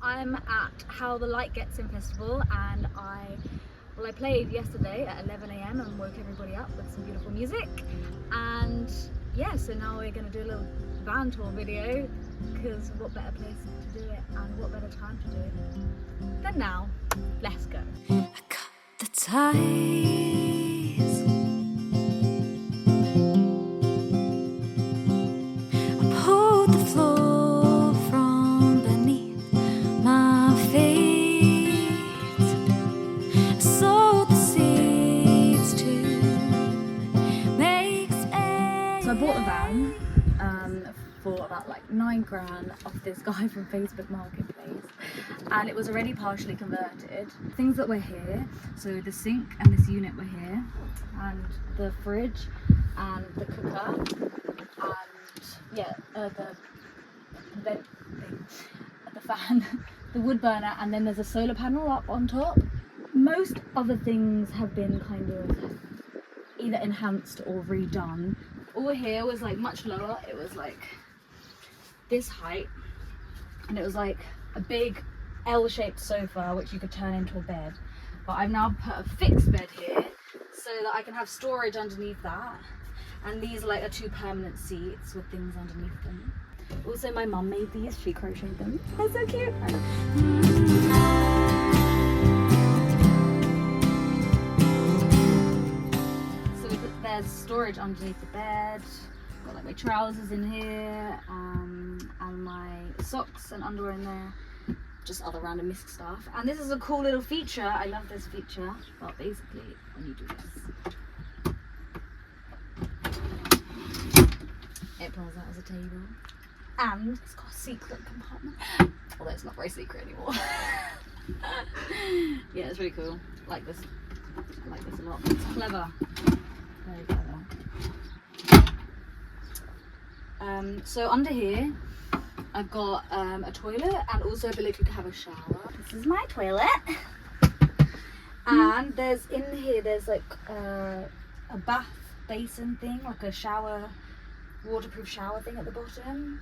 I'm at How the Light Gets In Festival, and I played yesterday at 11 AM and woke everybody up with some beautiful music. And yeah, so now we're going to do a little van tour video, because what better place to do it and what better time to do it than now. Let's go. I cut the ties, I pulled the floor from beneath my feet, I sowed the seeds to make space. So I bought a van for about like 9 grand off this guy from Facebook Marketplace, and it was already partially converted. Things that were here, so the sink and this unit were here, and the fridge and the cooker, and yeah, the vent thing, the fan, the wood burner, and then there's a solar panel up on top. Most other things have been kind of either enhanced or redone. All here was like much lower. It was like this height, and it was like a big L-shaped sofa which you could turn into a bed, but I've now put a fixed bed here so that I can have storage underneath that, and these like are 2 permanent seats with things underneath them. Also, my mum made these, she crocheted them. They're so cute. So there's storage underneath the bed. Got like my trousers in here, and my socks and underwear in there, just other random misc stuff. And this is a cool little feature. I love this feature. But basically, when you do this, it pulls out as a table, and it's got a secret compartment. Although it's not very secret anymore. Yeah, it's really cool. I like this. I like this a lot. It's clever. Very clever. So under here, I've got a toilet and also ability to have a shower. This is my toilet. And there's in here, there's like a bath basin thing, like a shower, waterproof shower thing at the bottom.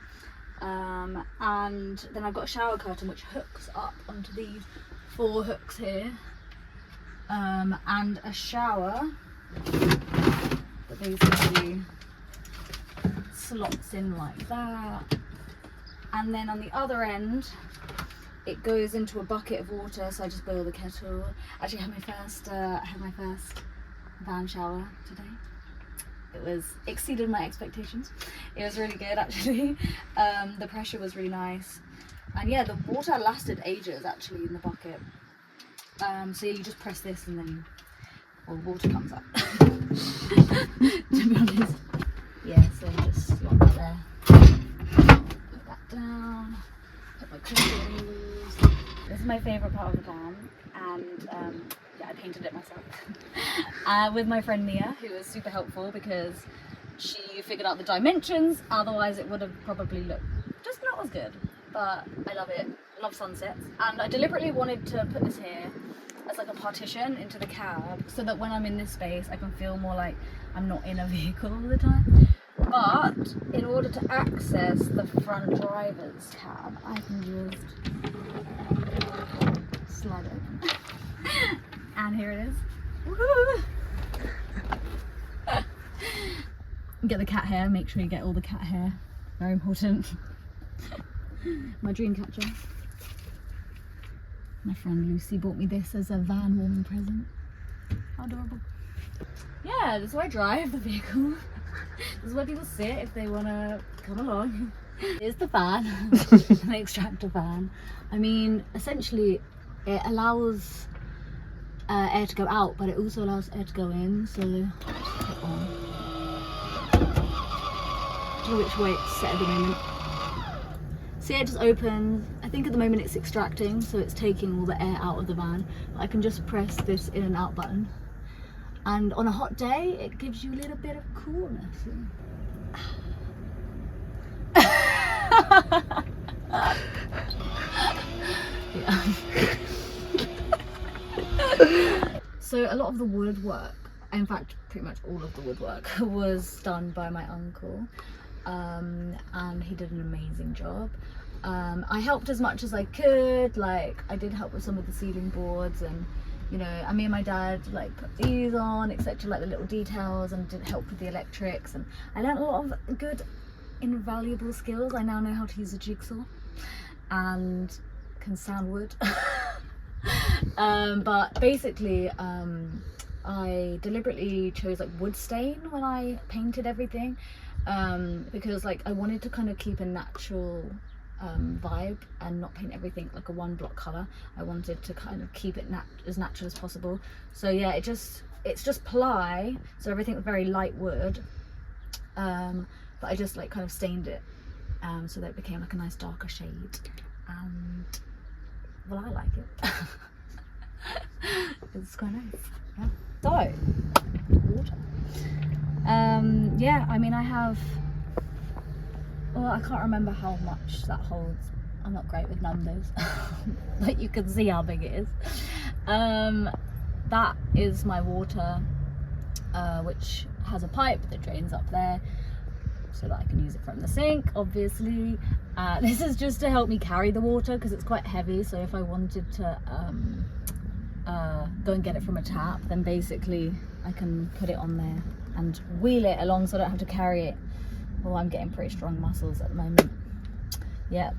And then I've got a shower curtain which hooks up onto these 4 hooks here. And a shower that basically slots in like that, and then on the other end it goes into a bucket of water, so I just boil the kettle. Actually, I had my first van shower today. It was exceeded my expectations. It was really good actually. The pressure was really nice, and yeah, the water lasted ages actually in the bucket. So yeah, you just press this and then water comes up. To be honest. Yeah, so just slot that there, put that down, put my cushions. This is my favourite part of the van, and yeah, I painted it myself. With my friend Mia, who was super helpful because she figured out the dimensions, otherwise it would have probably looked just not as good. But I love it, I love sunsets, and I deliberately wanted to put this here as like a partition into the cab, so that when I'm in this space I can feel more like I'm not in a vehicle all the time. But in order to access the front driver's cab, I can just slide it open. And here it is. Woo! Get the cat hair, make sure you get all the cat hair. Very important. My dream catcher. My friend Lucy bought me this as a van warming present. How adorable. Yeah, this is where I drive the vehicle. This is where people sit if they want to come along. Here's the fan, an extractor fan. I mean, essentially it allows air to go out, but it also allows air to go in, so put it on. I don't know which way it's set at the moment. So yeah, it just opens. I think at the moment it's extracting, so it's taking all the air out of the van. But I can just press this in and out button. And on a hot day, it gives you a little bit of coolness. Yeah. So a lot of the woodwork, in fact pretty much all of the woodwork, was done by my uncle, and he did an amazing job. I helped as much as I could. Like I did help with some of the ceiling boards, and you know, me and my dad like put these on, etc., like the little details, and did help with the electrics. And I learned a lot of good, invaluable skills. I now know how to use a jigsaw and can sand wood. But basically, I deliberately chose like wood stain when I painted everything, because like I wanted to kind of keep a natural vibe and not paint everything like a one block color. I wanted to kind of keep it as natural as possible. So yeah, it's just ply, so everything was very light wood, but I just like kind of stained it so that it became like a nice darker shade, and well, I like it. It's quite nice. Yeah. So water. Yeah, I mean I have, well, I can't remember how much that holds. I'm not great with numbers. But you can see how big it is. That is my water, which has a pipe that drains up there so that I can use it from the sink, obviously. This is just to help me carry the water because it's quite heavy, so if I wanted to go and get it from a tap, then basically I can put it on there and wheel it along so I don't have to carry it. Well, I'm getting pretty strong muscles at the moment. Yeah.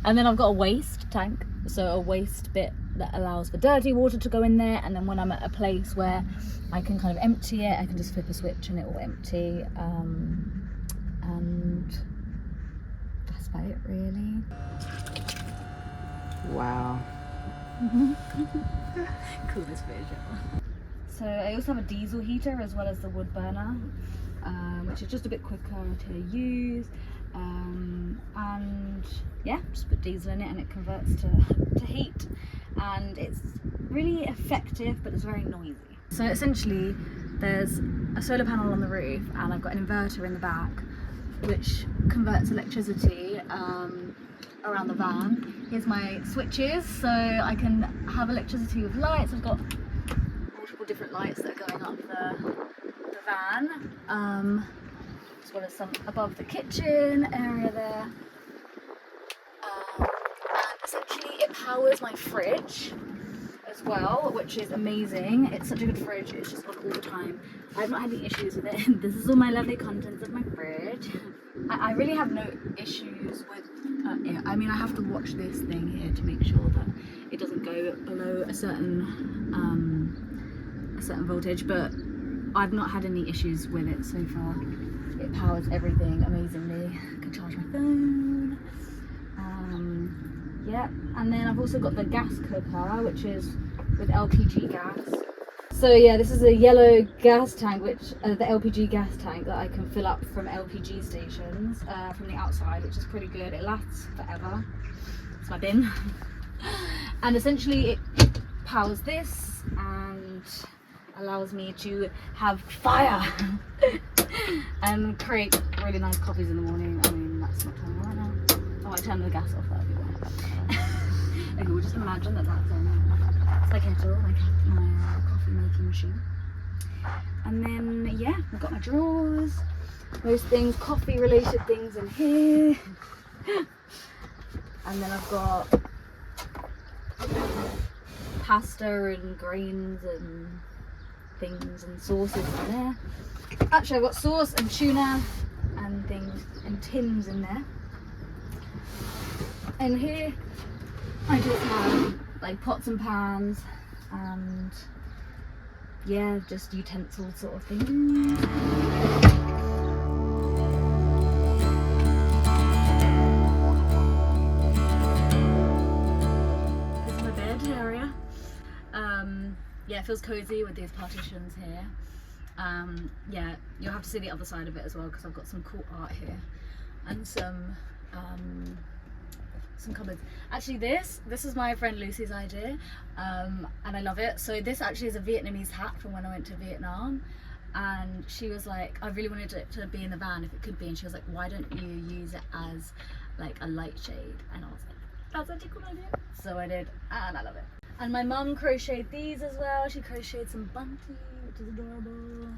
And then I've got a waste tank, so a waste bit that allows for dirty water to go in there, and then when I'm at a place where I can kind of empty it, I can just flip a switch and it will empty. And that's about it really. Wow. Coolest visual. So I also have a diesel heater as well as the wood burner, which is just a bit quicker to use, and yeah, just put diesel in it and it converts to heat, and it's really effective, but it's very noisy. So essentially there's a solar panel on the roof and I've got an inverter in the back which converts electricity around the van. Here's my switches, so I can have electricity with lights. I've got multiple different lights that are going up the van, as well as some above the kitchen area there. And essentially it powers my fridge as well, which is amazing. It's such a good fridge, it's just on all the time. I've not had any issues with it. This is all my lovely contents of my fridge. I really have no issues with it. I mean, I have to watch this thing here to make sure that it doesn't go below a certain voltage, but I've not had any issues with it so far. It powers everything amazingly. I can charge my phone. Yeah, and then I've also got the gas cooker, which is with LPG gas. So yeah, this is a yellow gas tank, which the LPG gas tank that I can fill up from LPG stations from the outside, which is pretty good. It lasts forever. It's my bin. And essentially it powers this and allows me to have fire and create really nice coffees in the morning. I mean, that's not turning right now. Oh, I turned the gas off, that'd be why. Okay, we'll just imagine that that's it's my kettle, my coffee making machine. And then yeah, I've got my drawers, most things, coffee related things in here. And then I've got pasta and grains and things and sauces in there. Actually, I've got sauce and tuna and things and tins in there. And here I just have like pots and pans and yeah, just utensil sort of thing. This is my bed area. Yeah, it feels cozy with these partitions here. Yeah, you'll have to see the other side of it as well because I've got some cool art here and some cupboards. Actually, this is my friend Lucy's idea, and I love it. So this actually is a Vietnamese hat from when I went to Vietnam, and she was like, I really wanted it to be in the van if it could be, and she was like, why don't you use it as like a light shade? And I was like, that's such a cool idea. So I did, and I love it. And my mum crocheted these as well. She crocheted some bunty, which is adorable.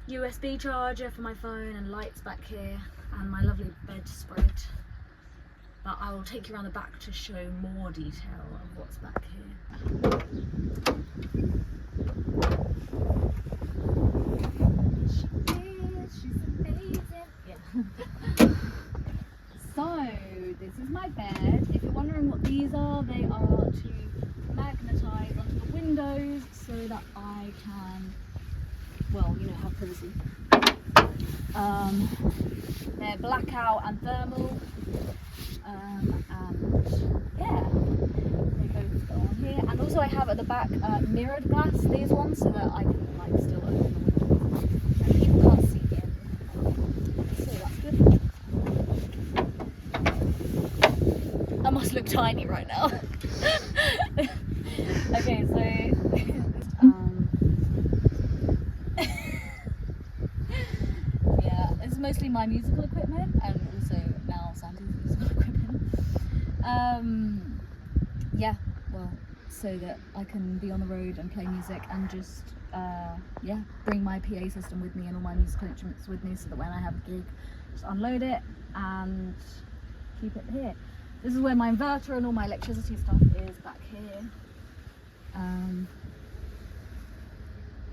USB charger for my phone and lights back here, and my lovely bedspread. but I will take you around the back to show more detail of what's back here. She's amazing. Yeah. So this is my bed. If you're wondering what these are, they are to magnetize onto the windows so that I can, well, you know, have privacy. They're blackout and thermal, and yeah, they both go on here. And also I have at the back mirrored glass, these ones, so that I can like still open the window and you can't see in. So that's good. I must look tiny right now. Okay, so yeah, it's mostly my musical equipment and also now Santa's musical equipment. Yeah, well, so that I can be on the road and play music and just yeah, bring my PA system with me and all my musical instruments with me, so that when I have a gig, just unload it and keep it here. This is where my inverter and all my electricity stuff is, back here.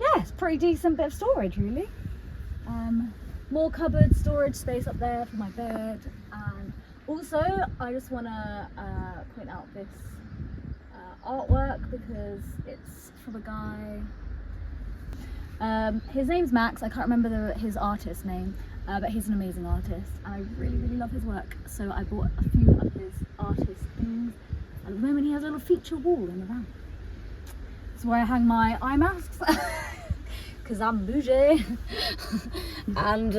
Yeah, it's a pretty decent bit of storage, really. More cupboard storage space up there for my bed. And also, I just want to point out this artwork because it's from a guy. His name's Max. I can't remember his artist name, but he's an amazing artist and I really, really love his work. So I bought a few of his artist things. At the moment he has a little feature wall in the van. That's where I hang my eye masks because I'm bougie. And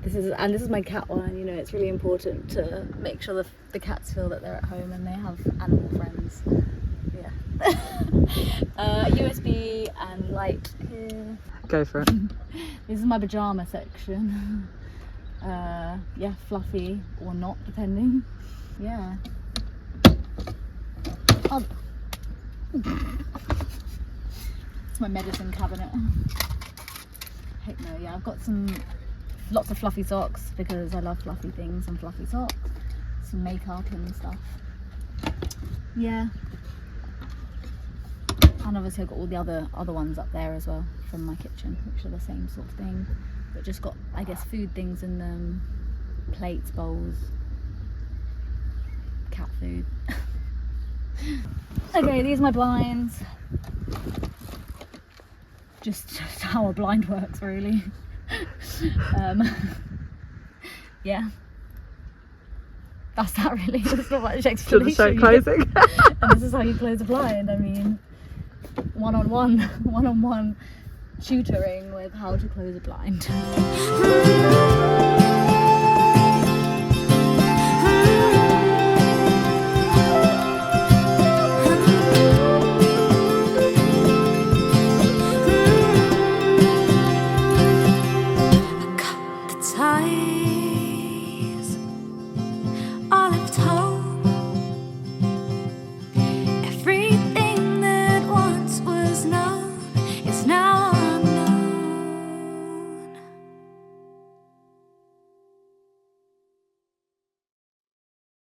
this is my cat one. You know, it's really important to make sure the cats feel that they're at home and they have animal friends. Yeah. USB and light here. Go for it. This is my pajama section. Yeah, fluffy or not, depending. Yeah. Oh. It's my medicine cabinet. Heck no, yeah, I've got lots of fluffy socks because I love fluffy things and fluffy socks. Some makeup and stuff. Yeah. And obviously I've got all the other ones up there as well from my kitchen, which are the same sort of thing, but just got, I guess, food things in them, plates, bowls, cat food. Okay, these are my blinds. Just how a blind works, really. Yeah. That's that, really. There's not much explanation. Should have shown closing. And this is how you close a blind. I mean, one-on-one tutoring with how to close a blind.